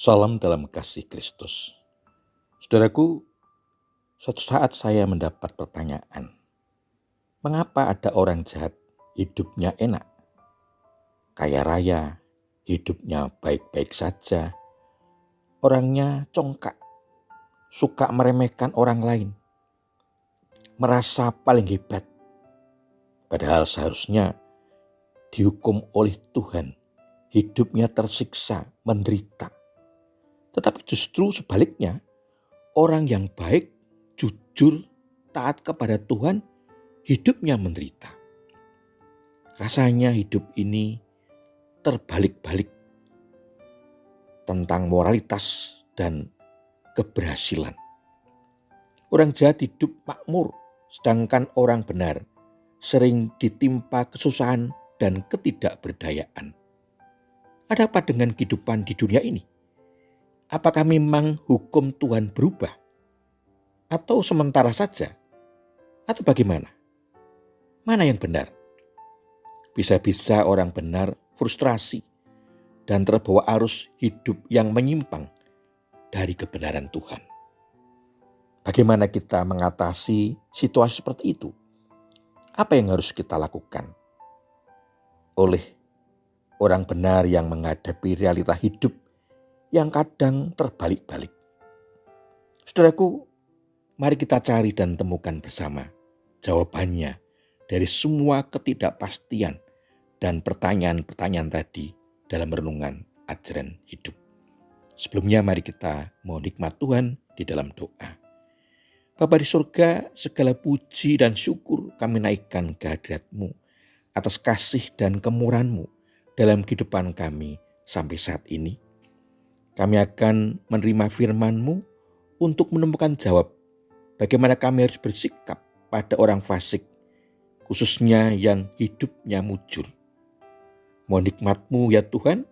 Salam dalam kasih Kristus. Saudaraku, suatu saat saya mendapat pertanyaan, mengapa ada orang jahat hidupnya enak, kaya raya, hidupnya baik-baik saja, orangnya congkak, suka meremehkan orang lain, merasa paling hebat, padahal seharusnya dihukum oleh Tuhan, hidupnya tersiksa, menderita. Tetapi justru sebaliknya, orang yang baik, jujur, taat kepada Tuhan, hidupnya menderita. Rasanya hidup ini terbalik-balik tentang moralitas dan keberhasilan. Orang jahat hidup makmur, sedangkan orang benar sering ditimpa kesusahan dan ketidakberdayaan. Ada apa dengan kehidupan di dunia ini? Apakah memang hukum Tuhan berubah? Atau sementara saja? Atau bagaimana? Mana yang benar? Bisa-bisa orang benar frustrasi dan terbawa arus hidup yang menyimpang dari kebenaran Tuhan. Bagaimana kita mengatasi situasi seperti itu? Apa yang harus kita lakukan? Oleh orang benar yang menghadapi realita hidup yang kadang terbalik-balik. Saudaraku, mari kita cari dan temukan bersama jawabannya dari semua ketidakpastian dan pertanyaan-pertanyaan tadi dalam renungan ajaran hidup. Sebelumnya mari kita mohon hikmat Tuhan di dalam doa. Bapa di surga, segala puji dan syukur kami naikkan kehadirat-Mu atas kasih dan kemurahan-Mu dalam kehidupan kami sampai saat ini. Kami akan menerima firman-Mu untuk menemukan jawab bagaimana kami harus bersikap pada orang fasik, khususnya yang hidupnya mujur. Mohon hikmat-Mu ya Tuhan,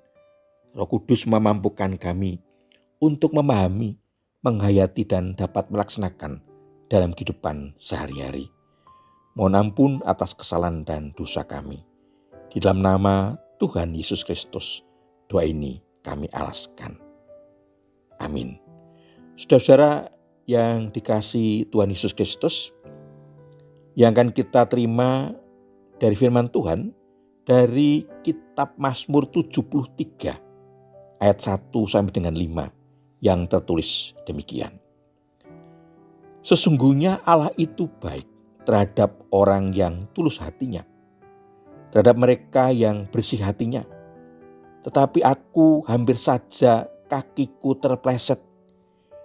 Roh Kudus memampukan kami untuk memahami, menghayati dan dapat melaksanakan dalam kehidupan sehari-hari. Mohon ampun atas kesalahan dan dosa kami. Di dalam nama Tuhan Yesus Kristus, doa ini kami alaskan. Amin. Saudara-saudara yang dikasihi Tuhan Yesus Kristus, yang akan kita terima dari firman Tuhan dari kitab Mazmur 73 ayat 1 sampai dengan 5 yang tertulis demikian. Sesungguhnya Allah itu baik terhadap orang yang tulus hatinya, terhadap mereka yang bersih hatinya. Tetapi aku hampir saja kakiku terpleset,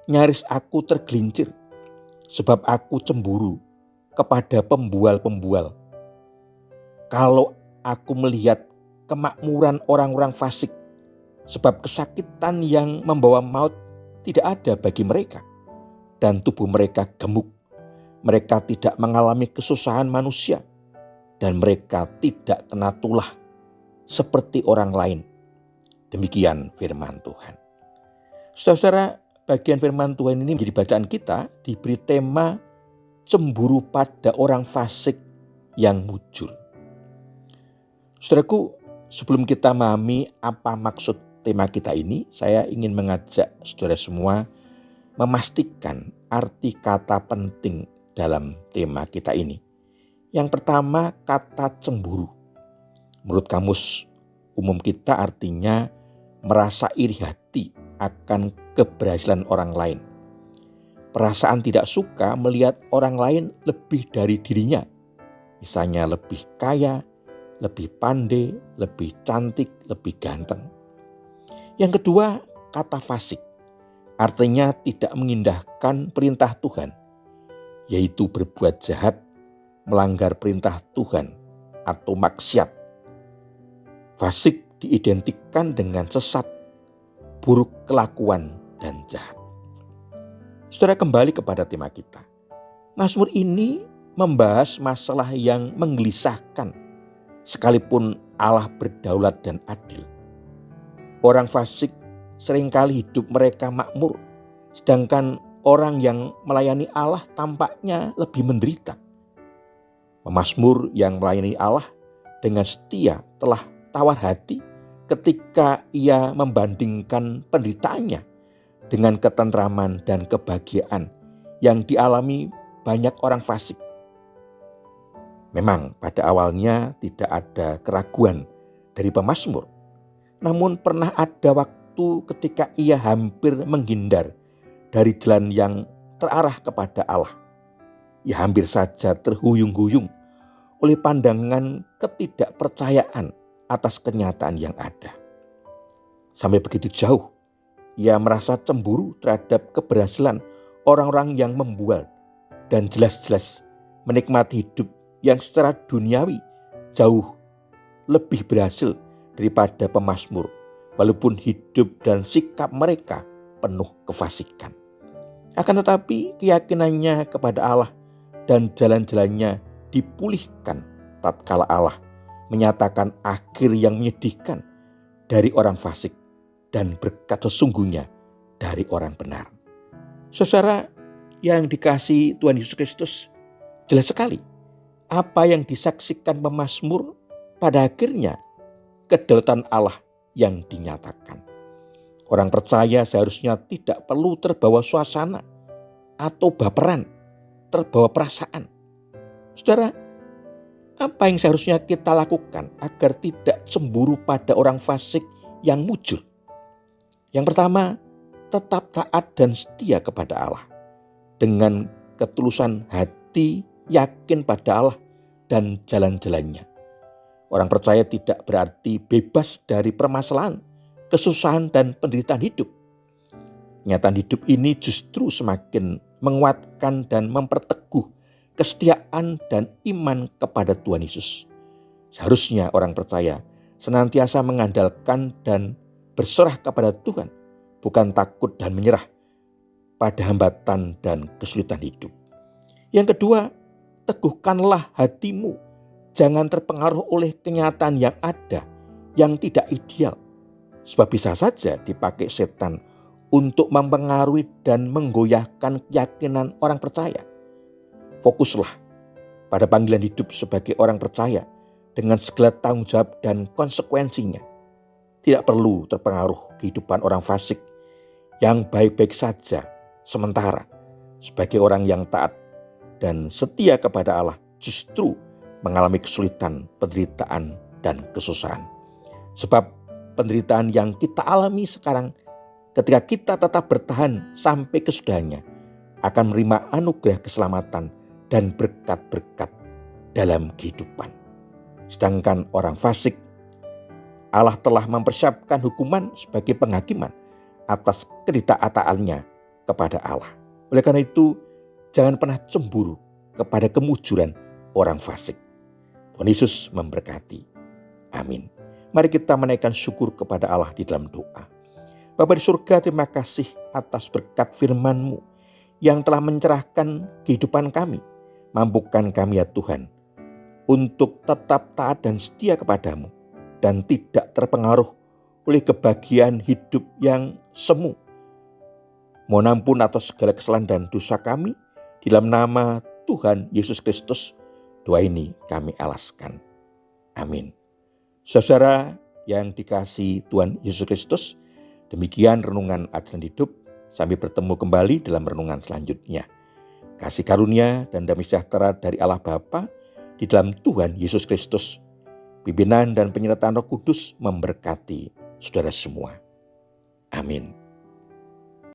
nyaris aku tergelincir, sebab aku cemburu kepada pembual-pembual. Kalau aku melihat kemakmuran orang-orang fasik, sebab kesakitan yang membawa maut tidak ada bagi mereka, dan tubuh mereka gemuk. Mereka tidak mengalami kesusahan manusia, dan mereka tidak kena tulah seperti orang lain. Demikian firman Tuhan. Saudara-saudara, bagian firman Tuhan ini menjadi bacaan kita diberi tema cemburu pada orang fasik yang mujur. Saudaraku, sebelum kita memahami apa maksud tema kita ini, saya ingin mengajak saudara semua memastikan arti kata penting dalam tema kita ini. Yang pertama, kata cemburu. Menurut kamus umum kita artinya merasa iri hati akan keberhasilan orang lain. Perasaan tidak suka melihat orang lain lebih dari dirinya. Misalnya lebih kaya, lebih pandai, lebih cantik, lebih ganteng. Yang kedua, kata fasik. Artinya tidak mengindahkan perintah Tuhan, yaitu berbuat jahat, melanggar perintah Tuhan atau maksiat. Fasik diidentikan dengan sesat, buruk kelakuan, dan jahat. Saudara, kembali kepada tema kita. Mazmur ini membahas masalah yang menggelisahkan, sekalipun Allah berdaulat dan adil. Orang fasik seringkali hidup mereka makmur, sedangkan orang yang melayani Allah tampaknya lebih menderita. Pemazmur yang melayani Allah dengan setia telah tawar hati ketika ia membandingkan penderitaannya dengan ketentraman dan kebahagiaan yang dialami banyak orang fasik. Memang pada awalnya tidak ada keraguan dari pemazmur, namun pernah ada waktu ketika ia hampir menghindar dari jalan yang terarah kepada Allah. Ia hampir saja terhuyung-huyung oleh pandangan ketidakpercayaan atas kenyataan yang ada. Sampai begitu jauh, ia merasa cemburu terhadap keberhasilan orang-orang yang membual dan jelas-jelas menikmati hidup yang secara duniawi jauh lebih berhasil daripada pemazmur, walaupun hidup dan sikap mereka penuh kefasikan. Akan tetapi keyakinannya kepada Allah dan jalan-jalannya dipulihkan tatkala Allah menyatakan akhir yang menyedihkan dari orang fasik dan berkat sesungguhnya dari orang benar. Saudara yang dikasihi Tuhan Yesus Kristus, jelas sekali apa yang disaksikan pemazmur pada akhirnya kedaulatan Allah yang dinyatakan. Orang percaya seharusnya tidak perlu terbawa suasana atau baperan, terbawa perasaan. Saudara, apa yang seharusnya kita lakukan agar tidak cemburu pada orang fasik yang mujur? Yang pertama, tetap taat dan setia kepada Allah. Dengan ketulusan hati, yakin pada Allah dan jalan-jalannya. Orang percaya tidak berarti bebas dari permasalahan, kesusahan dan penderitaan hidup. Kenyataan hidup ini justru semakin menguatkan dan memperteguh kesetiaan dan iman kepada Tuhan Yesus. Seharusnya orang percaya senantiasa mengandalkan dan berserah kepada Tuhan, bukan takut dan menyerah pada hambatan dan kesulitan hidup. Yang kedua, teguhkanlah hatimu. Jangan terpengaruh oleh kenyataan yang ada, yang tidak ideal. Sebab bisa saja dipakai setan untuk mempengaruhi dan menggoyahkan keyakinan orang percaya. Fokuslah pada panggilan hidup sebagai orang percaya dengan segala tanggung jawab dan konsekuensinya. Tidak perlu terpengaruh kehidupan orang fasik yang baik-baik saja sementara. Sebagai orang yang taat dan setia kepada Allah justru mengalami kesulitan, penderitaan, dan kesusahan. Sebab penderitaan yang kita alami sekarang ketika kita tetap bertahan sampai kesudahannya akan menerima anugerah keselamatan dan berkat-berkat dalam kehidupan. Sedangkan orang fasik, Allah telah mempersiapkan hukuman sebagai penghakiman atas ketidaktaatnya kepada Allah. Oleh karena itu, jangan pernah cemburu kepada kemujuran orang fasik. Tuhan Yesus memberkati. Amin. Mari kita menaikkan syukur kepada Allah di dalam doa. Bapa di surga, terima kasih atas berkat firman-Mu yang telah mencerahkan kehidupan kami. Mampukan kami ya Tuhan untuk tetap taat dan setia kepadamu dan tidak terpengaruh oleh kebahagiaan hidup yang semu. Mohon ampun atas segala kesalahan dan dosa kami. Di dalam nama Tuhan Yesus Kristus, doa ini kami alaskan. Amin. Saudara yang dikasihi Tuhan Yesus Kristus, demikian renungan ajaran hidup. Sampai bertemu kembali dalam renungan selanjutnya. Kasih karunia dan damai sejahtera dari Allah Bapa di dalam Tuhan Yesus Kristus, pimpinan dan penyertaan Roh Kudus memberkati saudara semua. Amin.